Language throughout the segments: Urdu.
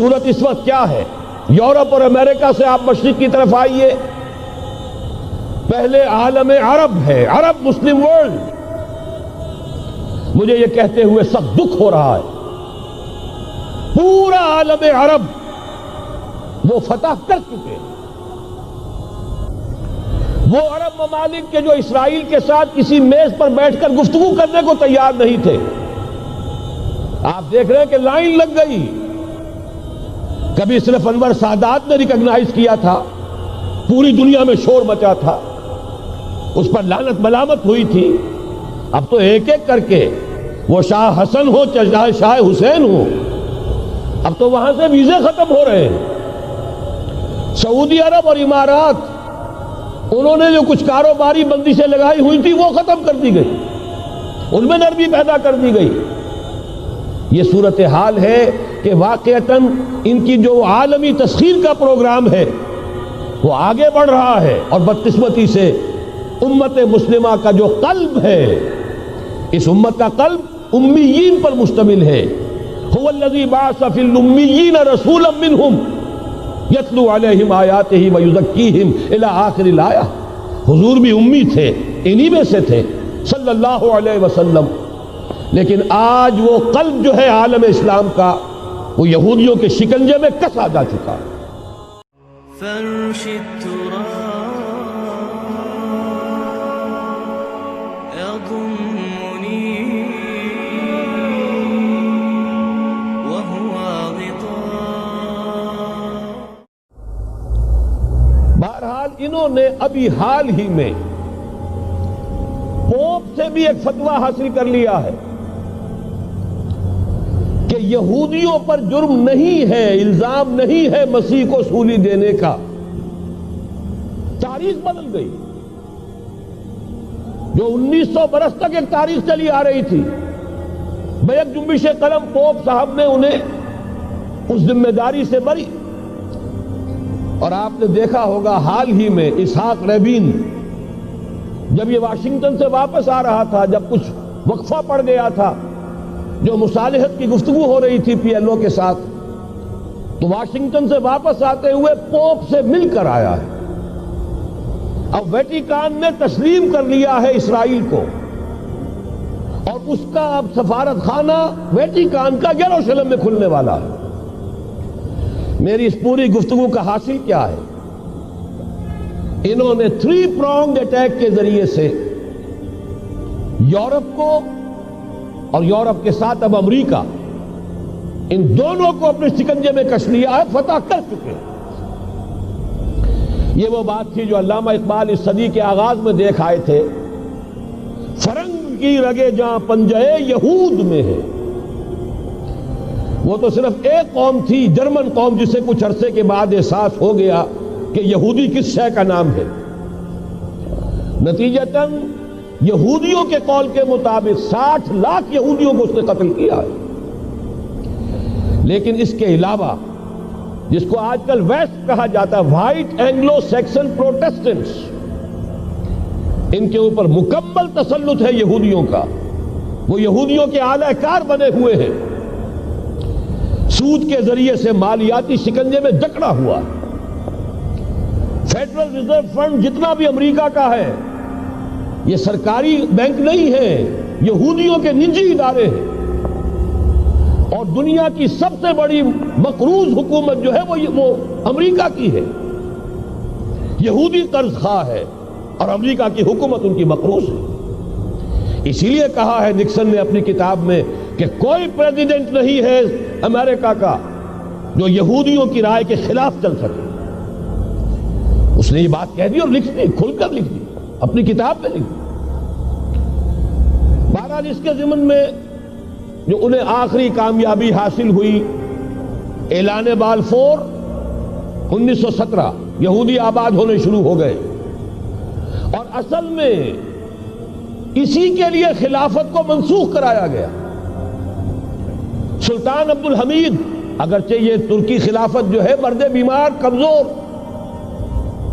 صورت اس وقت کیا ہے؟ یورپ اور امریکہ سے آپ مشرق کی طرف آئیے، پہلے عالم عرب ہے، عرب مسلم ورلڈ. مجھے یہ کہتے ہوئے سخت دکھ ہو رہا ہے، پورا عالم عرب وہ فتح کر چکے. وہ عرب ممالک کے جو اسرائیل کے ساتھ کسی میز پر بیٹھ کر گفتگو کرنے کو تیار نہیں تھے، آپ دیکھ رہے ہیں کہ لائن لگ گئی. کبھی صرف انور سادات نے ریکگنائز کیا تھا، پوری دنیا میں شور مچا تھا، اس پر لعنت ملامت ہوئی تھی. اب تو ایک ایک کر کے، وہ شاہ حسن ہو چاہے شاہ حسین ہو، اب تو وہاں سے ویزے ختم ہو رہے ہیں. سعودی عرب اور امارات، انہوں نے جو کچھ کاروباری بندشیں لگائی ہوئی تھی وہ ختم کر دی گئی، ان میں نرمی پیدا کر دی گئی. یہ صورتحال ہے کہ واقعتاً ان کی جو عالمی تسخیر کا پروگرام ہے وہ آگے بڑھ رہا ہے، اور بدقسمتی سے امت مسلمہ کا جو قلب ہے، اس امت کا قلب امیین پر مشتمل ہے. هو الذی بعث فی الامیین رسولا منہم یتلو علیہم آیاتہ ویزکیہم الی آخر الآیہ. حضور بھی امی تھے، انہی میں سے تھے صلی اللہ علیہ وسلم. لیکن آج وہ قلب جو ہے عالم اسلام کا، وہ یہودیوں کے شکنجے میں کسا جا چکا ہے. فرش التراب يضمني وهو غطاء. بہرحال انہوں نے ابھی حال ہی میں پوپ سے بھی ایک فتویٰ حاصل کر لیا ہے کہ یہودیوں پر جرم نہیں ہے، الزام نہیں ہے مسیح کو سولی دینے کا. تاریخ بدل گئی. جو 1900 برس تک ایک تاریخ چلی آ رہی تھی، بیک جنبش قلم پوپ صاحب نے انہیں اس ذمہ داری سے بری. اور آپ نے دیکھا ہوگا حال ہی میں اسحاق ریبین جب یہ واشنگٹن سے واپس آ رہا تھا، جب کچھ وقفہ پڑ گیا تھا، جو مصالحت کی گفتگو ہو رہی تھی پی ایل او کے ساتھ، تو واشنگٹن سے واپس آتے ہوئے پوپ سے مل کر آیا ہے. اب ویٹیکان نے تسلیم کر لیا ہے اسرائیل کو، اور اس کا اب سفارت خانہ ویٹیکان کا یروشلم میں کھلنے والا ہے. میری اس پوری گفتگو کا حاصل کیا ہے؟ انہوں نے 3 pronged اٹیک کے ذریعے سے یورپ کو اور یورپ کے ساتھ اب امریکہ، ان دونوں کو اپنے شکنجے میں کش لیا ہے، فتح کر چکے. یہ وہ بات تھی جو علامہ اقبال اس صدی کے آغاز میں دیکھ آئے تھے، فرنگ کی رگے جہاں پنجے یہود میں ہے. وہ تو صرف ایک قوم تھی، جرمن قوم، جسے کچھ عرصے کے بعد احساس ہو گیا کہ یہودی کس شے کا نام ہے. نتیجتاً یہودیوں کے قول کے مطابق 60 لاکھ یہودیوں کو اس نے قتل کیا ہے. لیکن اس کے علاوہ، جس کو آج کل ویسٹ کہا جاتا ہے، وائٹ اینگلو سیکسن پروٹیسٹنٹس، ان کے اوپر مکمل تسلط ہے یہودیوں کا. وہ یہودیوں کے اعلی کار بنے ہوئے ہیں، سود کے ذریعے سے مالیاتی شکنجے میں جکڑا ہوا. فیڈرل ریزرو فنڈ جتنا بھی امریکہ کا ہے، یہ سرکاری بینک نہیں ہے، یہودیوں کے نجی ادارے ہیں. اور دنیا کی سب سے بڑی مقروض حکومت جو ہے وہ امریکہ کی ہے. یہودی قرض خواہ ہے اور امریکہ کی حکومت ان کی مقروض ہے. اسی لیے کہا ہے نکسن نے اپنی کتاب میں کہ کوئی پریزیڈنٹ نہیں ہے امریکہ کا جو یہودیوں کی رائے کے خلاف چل سکے. اس نے یہ بات کہہ دی اور لکھ دی، کھل کر لکھ دی، اپنی کتاب میں لکھ دی. بہرحال اس کے ضمن میں جو انہیں آخری کامیابی حاصل ہوئی، اعلان بالفور 1917، یہودی آباد ہونے شروع ہو گئے. اور اصل میں اسی کے لیے خلافت کو منسوخ کرایا گیا. سلطان عبد الحمید، اگرچہ یہ ترکی خلافت جو ہے مرد بیمار کمزور،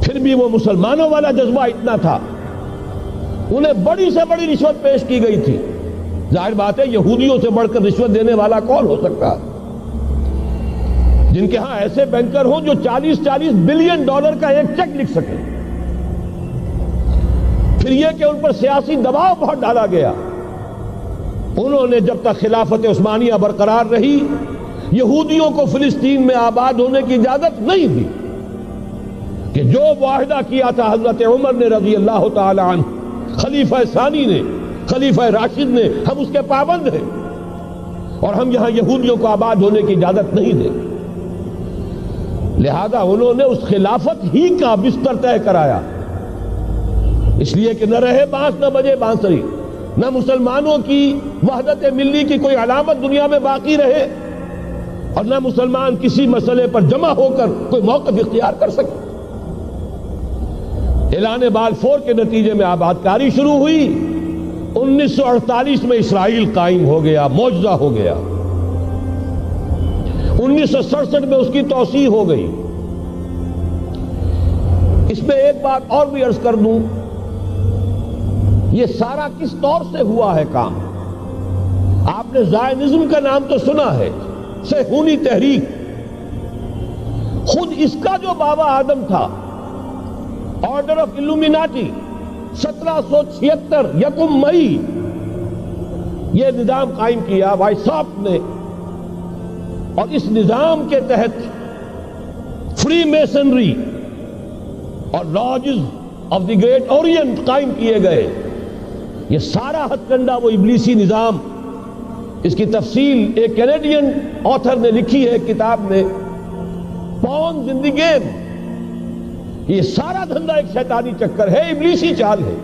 پھر بھی وہ مسلمانوں والا جذبہ اتنا تھا، انہیں بڑی سے بڑی رشوت پیش کی گئی تھی. ظاہر بات ہے یہودیوں سے بڑھ کر رشوت دینے والا کون ہو سکتا ہے. جن کے ہاں ایسے بینکر ہوں جو 40 بلین ڈالر کا ایک چیک لکھ سکیں. پھر یہ کہ ان پر سیاسی دباؤ بہت ڈالا گیا. انہوں نے جب تک خلافت عثمانیہ برقرار رہی یہودیوں کو فلسطین میں آباد ہونے کی اجازت نہیں دی کہ جو معاہدہ کیا تھا حضرت عمر نے رضی اللہ تعالی عنہ، خلیفہ ثانی نے، خلیفہ راشد نے، ہم اس کے پابند ہیں اور ہم یہاں یہودیوں کو آباد ہونے کی اجازت نہیں دیں. لہذا انہوں نے اس خلافت ہی کا بستر طے کرایا، اس لیے کہ نہ رہے بانس نہ بجے بانسری، نہ مسلمانوں کی وحدت ملی کی کوئی علامت دنیا میں باقی رہے اور نہ مسلمان کسی مسئلے پر جمع ہو کر کوئی موقف اختیار کر سکے. اعلان بلفور کے نتیجے میں آباد کاری شروع ہوئی. 1948 میں اسرائیل قائم ہو گیا، معجزہ ہو گیا. 1967 میں اس کی توسیع ہو گئی. اس میں ایک بات اور بھی عرض کر دوں، یہ سارا کس طور سے ہوا ہے کام؟ آپ نے زائنزم کا نام تو سنا ہے، صہیونی تحریک. خود اس کا جو بابا آدم تھا، آرڈر آف الومیناٹی، 1776 یکم مئی یہ نظام قائم کیا وائساپ نے، اور اس نظام کے تحت فری میسنری اور lodges of the great Orient قائم کیے گئے. یہ سارا ہتھ کنڈا وہ ابلیسی نظام، اس کی تفصیل ایک کینیڈین آتھر نے لکھی ہے کتاب میں، پونز ان دی گیم. یہ سارا دھندا ایک شیطانی چکر ہے، ابلیسی چال ہے،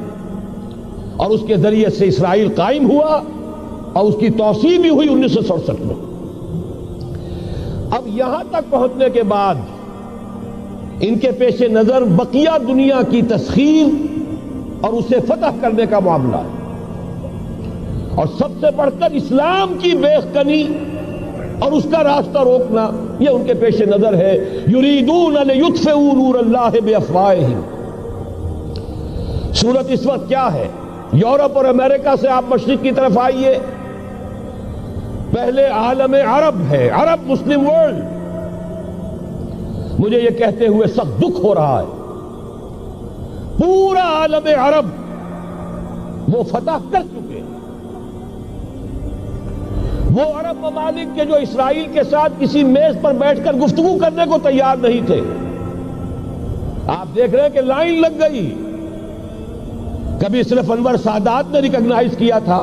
اور اس کے ذریعے سے اسرائیل قائم ہوا اور اس کی توسیع بھی ہوئی 1967 میں. اب یہاں تک پہنچنے کے بعد ان کے پیش نظر بقیہ دنیا کی تسخیر اور اسے فتح کرنے کا معاملہ ہے، اور سب سے بڑھ کر اسلام کی بیخکنی اور اس کا راستہ روکنا یہ ان کے پیش نظر ہے. یریدون لیطفئوا نور اللہ بافواہہم. صورت اس وقت کیا ہے؟ یورپ اور امریکہ سے آپ مشرق کی طرف آئیے، پہلے عالم عرب ہے، عرب مسلم ورلڈ. مجھے یہ کہتے ہوئے سخت دکھ ہو رہا ہے، پورا عالم عرب وہ فتح کر چکے. وہ عرب ممالک کے جو اسرائیل کے ساتھ کسی میز پر بیٹھ کر گفتگو کرنے کو تیار نہیں تھے. آپ دیکھ رہے ہیں کہ لائن لگ گئی. کبھی صرف انور سادات نے ریکگنائز کیا تھا،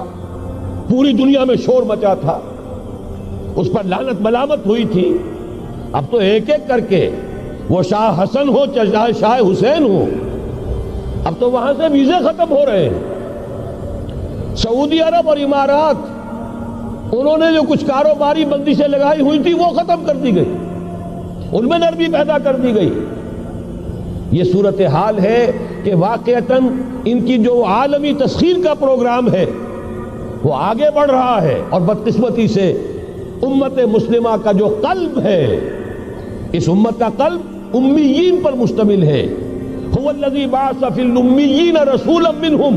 پوری دنیا میں شور مچا تھا، اس پر لعنت ملامت ہوئی تھی. اب تو ایک ایک کر کے، وہ شاہ حسن ہو چاہے شاہ حسین ہو، اب تو وہاں سے ویزے ختم ہو رہے ہیں. سعودی عرب اور امارات، انہوں نے جو کچھ کاروباری بندشیں لگائی ہوئی تھی وہ ختم کر دی گئی، ان میں نرمی پیدا کر دی گئی. یہ صورتحال ہے کہ واقعتاً ان کی جو عالمی تسخیر کا پروگرام ہے وہ آگے بڑھ رہا ہے، اور بدقسمتی سے امت مسلمہ کا جو قلب ہے، اس امت کا قلب امیین پر مشتمل ہے. هو الذی بعث فی الامیین رسولا منہم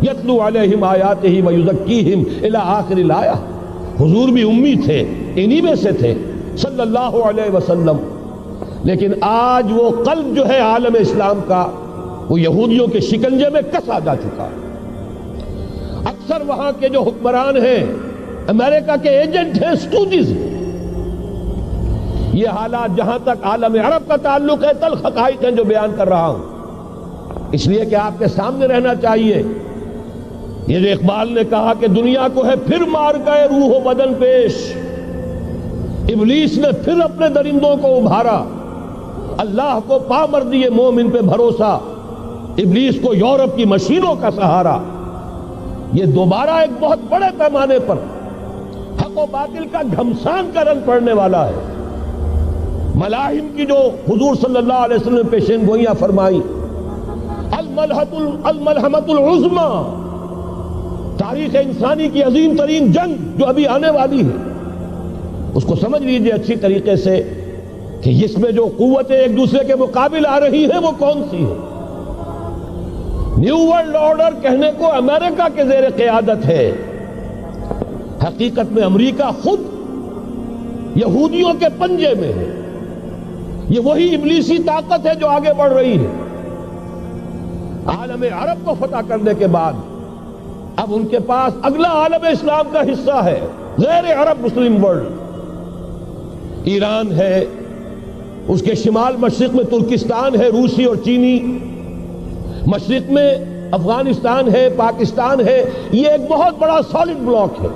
یتلو علیہم آیاتہ ویزکیہم الی آخر الآیہ. حضور بھی امی تھے، انہی میں سے تھے صلی اللہ علیہ وسلم. لیکن آج وہ قلب جو ہے عالم اسلام کا، وہ یہودیوں کے شکنجے میں کسا جا چکا. اکثر وہاں کے جو حکمران ہیں، امریکہ کے ایجنٹ ہیں، سٹوڈیز. یہ حالات جہاں تک عالم عرب کا تعلق ہے، تلخ حقائق ہیں جو بیان کر رہا ہوں، اس لیے کہ آپ کے سامنے رہنا چاہیے. یہ جو اقبال نے کہا کہ دنیا کو ہے پھر مار گئے روح و بدن پیش، ابلیس نے پھر اپنے درندوں کو ابھارا، اللہ کو پا مر دیے مومن پہ بھروسہ، ابلیس کو یورپ کی مشینوں کا سہارا. یہ دوبارہ ایک بہت بڑے پیمانے پر حق و باطل کا گھمسان کا رنگ پڑنے والا ہے. ملاحم کی جو حضور صلی اللہ علیہ وسلم نے پیشین گوئیاں فرمائی، الملحمۃ العظمیٰ، تاریخ انسانی کی عظیم ترین جنگ جو ابھی آنے والی ہے، اس کو سمجھ لیجئے اچھی طریقے سے کہ اس میں جو قوتیں ایک دوسرے کے مقابل آ رہی ہیں وہ کون سی ہیں. نیو ورلڈ آرڈر کہنے کو امریکہ کے زیر قیادت ہے، حقیقت میں امریکہ خود یہودیوں کے پنجے میں ہے. یہ وہی ابلیسی طاقت ہے جو آگے بڑھ رہی ہے. عالم عرب کو فتح کرنے کے بعد اب ان کے پاس اگلا عالم اسلام کا حصہ ہے، غیر عرب مسلم ورلڈ. ایران ہے، اس کے شمال مشرق میں ترکستان ہے، روسی اور چینی، مشرق میں افغانستان ہے، پاکستان ہے. یہ ایک بہت بڑا سالڈ بلاک ہے.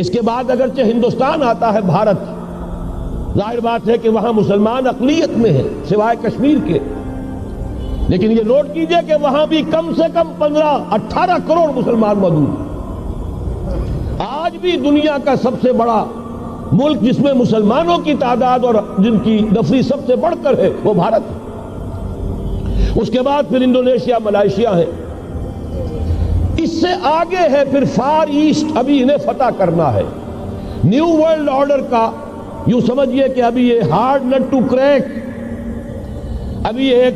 اس کے بعد اگرچہ ہندوستان آتا ہے، بھارت، ظاہر بات ہے کہ وہاں مسلمان اقلیت میں ہیں سوائے کشمیر کے، لیکن یہ نوٹ کیجئے کہ وہاں بھی کم سے کم 15-18 کروڑ مسلمان موجود ہیں. آج بھی دنیا کا سب سے بڑا ملک جس میں مسلمانوں کی تعداد اور جن کی نفری سب سے بڑھ کر ہے وہ بھارت ہے. اس کے بعد پھر انڈونیشیا، ملائیشیا ہے. اس سے آگے ہے پھر فار ایسٹ، ابھی انہیں فتح کرنا ہے. نیو ورلڈ آرڈر کا یوں سمجھئے کہ ابھی یہ ہارڈ نٹ ٹو کریک، ابھی ایک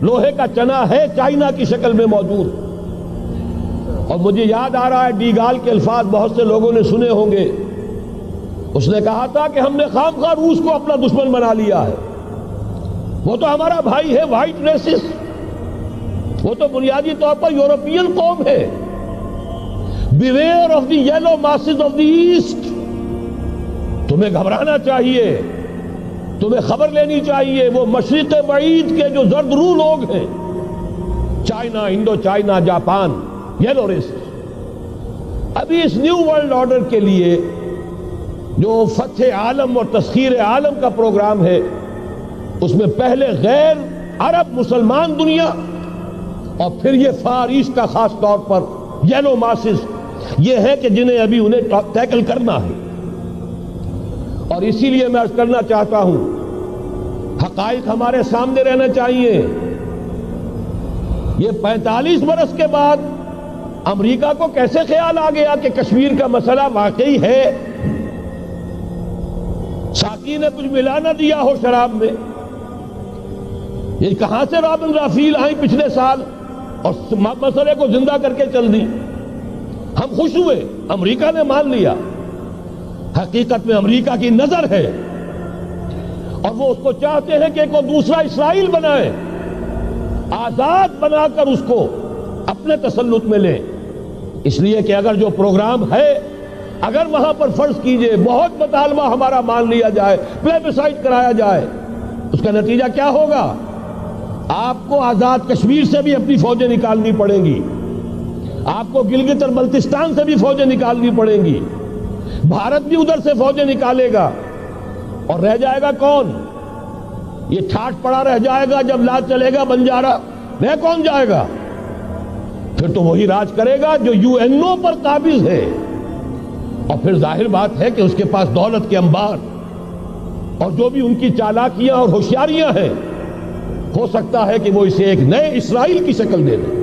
لوہے کا چنا ہے چائنا کی شکل میں موجود. اور مجھے یاد آ رہا ہے ڈی گال کے الفاظ بہت سے لوگوں نے سنے ہوں گے. اس نے کہا تھا کہ ہم نے خام خواہ روس کو اپنا دشمن بنا لیا ہے، وہ تو ہمارا بھائی ہے، وائٹ ریسس، وہ تو بنیادی طور پر یورپین قوم ہے. Beware of the yellow masses of the east. تمہیں گھبرانا چاہیے، تمہیں خبر لینی چاہیے. وہ مشرق بعید کے جو زرد رو لوگ ہیں، China, Indo China, Japan, yellow race. ابھی اس نیو ورلڈ آرڈر کے لیے جو فتح عالم اور تسخیر عالم کا پروگرام ہے، اس میں پہلے غیر عرب مسلمان دنیا اور پھر یہ فار ایسٹ کا خاص طور پر یلو ماسز، یہ ہے کہ جنہیں ابھی انہیں ٹیکل کرنا ہے. اور اسی لیے میں عرض کرنا چاہتا ہوں، حقائق ہمارے سامنے رہنا چاہیے. یہ 45 برس کے بعد امریکہ کو کیسے خیال آ گیا کہ کشمیر کا مسئلہ واقعی ہے، ساقی نے کچھ ملا نہ دیا ہو شراب میں. یہ کہاں سے رابن رافیل آئی پچھلے سال اور مسئلے کو زندہ کر کے چل دی. ہم خوش ہوئے، امریکہ نے مان لیا. حقیقت میں امریکہ کی نظر ہے اور وہ اس کو چاہتے ہیں کہ کوئی دوسرا اسرائیل بنائے، آزاد بنا کر اس کو اپنے تسلط میں لیں. اس لیے کہ اگر جو پروگرام ہے، اگر وہاں پر فرض کیجئے بہت مطالبہ ہمارا مان لیا جائے، پلیبسائٹ کرایا جائے، اس کا نتیجہ کیا ہوگا؟ آپ کو آزاد کشمیر سے بھی اپنی فوجیں نکالنی پڑیں گی، آپ کو گلگت اور بلتستان سے بھی فوجیں نکالنی پڑیں گی، بھارت بھی ادھر سے فوجیں نکالے گا. اور رہ جائے گا کون؟ یہ ٹھاٹ پڑا رہ جائے گا. جب لاج چلے گا بنجارا، رہ کون جائے گا؟ پھر تو وہی راج کرے گا جو یو این او پر قابض ہے. اور پھر ظاہر بات ہے کہ اس کے پاس دولت کے انبار اور جو بھی ان کی چالاکیاں اور ہوشیاریاں ہیں، ہو سکتا ہے کہ وہ اسے ایک نئے اسرائیل کی شکل دے دیں.